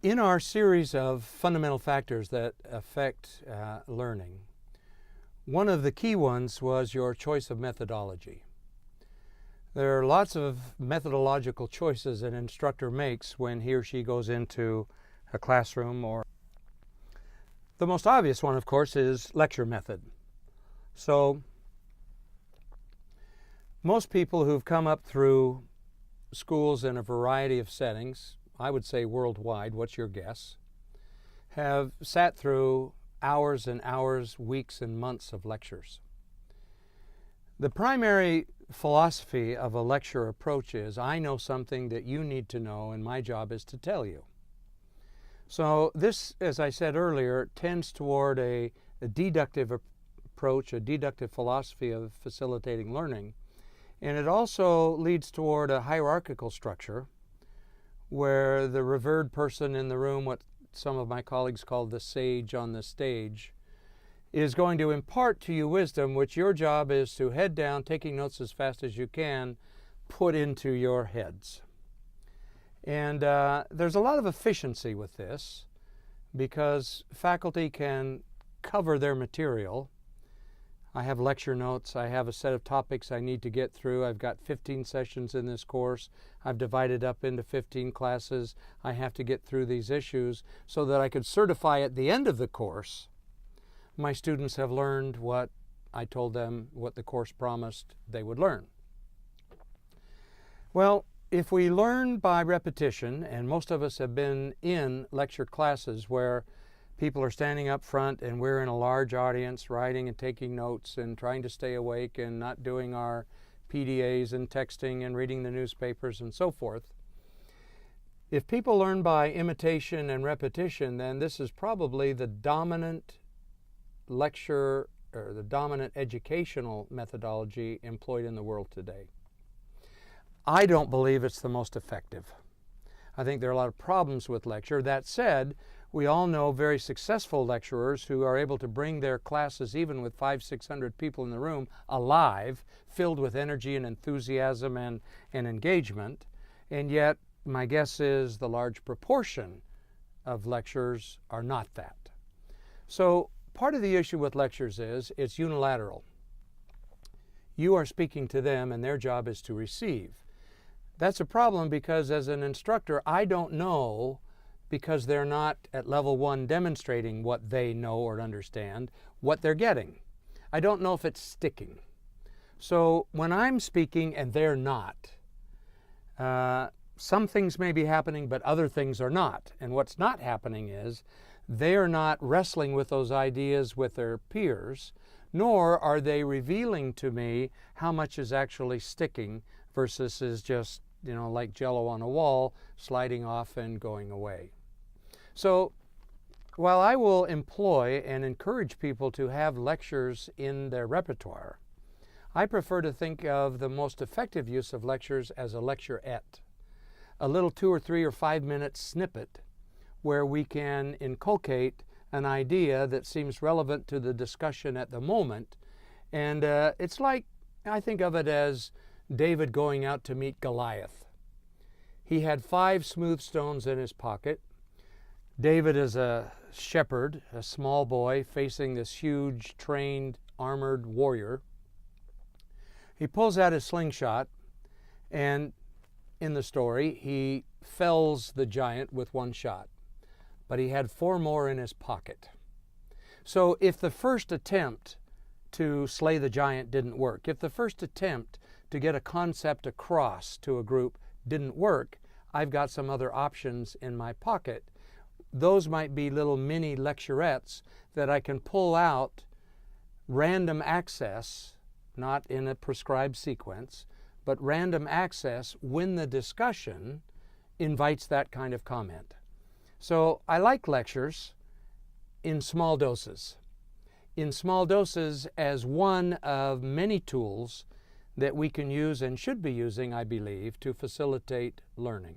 In our series of fundamental factors that affect learning, one of the key ones was your choice of methodology. There are lots of methodological choices an instructor makes when he or she goes into a classroom. Or the most obvious one, of course, is lecture method. So most people who've come up through schools in a variety of settings, I would say worldwide, what's your guess, have sat through hours and hours, weeks and months of lectures. The primary philosophy of a lecture approach is, I know something that you need to know, and my job is to tell you. So this, as I said earlier, tends toward a deductive approach, a deductive philosophy of facilitating learning. And it also leads toward a hierarchical structure where the revered person in the room, what some of my colleagues call the sage on the stage, is going to impart to you wisdom, which your job is to head down, taking notes as fast as you can, put into your heads. And there's a lot of efficiency with this because faculty can cover their material. I have lecture notes, I have a set of topics I need to get through. I've got 15 sessions in this course. I've divided up into 15 classes. I have to get through these issues so that I could certify at the end of the course my students have learned what I told them, what the course promised they would learn. Well, if we learn by repetition, and most of us have been in lecture classes where people are standing up front and we're in a large audience writing and taking notes and trying to stay awake and not doing our PDAs and texting and reading the newspapers and so forth. If people learn by imitation and repetition, then this is probably the dominant lecture or the dominant educational methodology employed in the world today. I don't believe it's the most effective. I think there are a lot of problems with lecture. That said, we all know very successful lecturers who are able to bring their classes, even with 500-600 people in the room, alive, filled with energy and enthusiasm and engagement. And yet, my guess is the large proportion of lectures are not that. So part of the issue with lectures is it's unilateral. You are speaking to them and their job is to receive. That's a problem because as an instructor, I don't know, because they're not at level 1 demonstrating what they know or understand, what they're getting. I don't know if it's sticking. So when I'm speaking and they're not, some things may be happening, but other things are not. And what's not happening is they are not wrestling with those ideas with their peers, nor are they revealing to me how much is actually sticking versus is just, like Jello on a wall, sliding off and going away. So while I will employ and encourage people to have lectures in their repertoire, I prefer to think of the most effective use of lectures as a lecturette, a little 2 or 3 or 5 minute snippet where we can inculcate an idea that seems relevant to the discussion at the moment. And it's like, I think of it as David going out to meet Goliath. He had 5 smooth stones in his pocket. David is a shepherd, a small boy facing this huge, trained, armored warrior. He pulls out his slingshot, and in the story, he fells the giant with 1 shot. But he had 4 more in his pocket. So if the first attempt to slay the giant didn't work, if the first attempt to get a concept across to a group didn't work, I've got some other options in my pocket. Those might be little mini lecturettes that I can pull out, random access, not in a prescribed sequence, but random access when the discussion invites that kind of comment. So I like lectures in small doses. In small doses as one of many tools that we can use and should be using, I believe, to facilitate learning.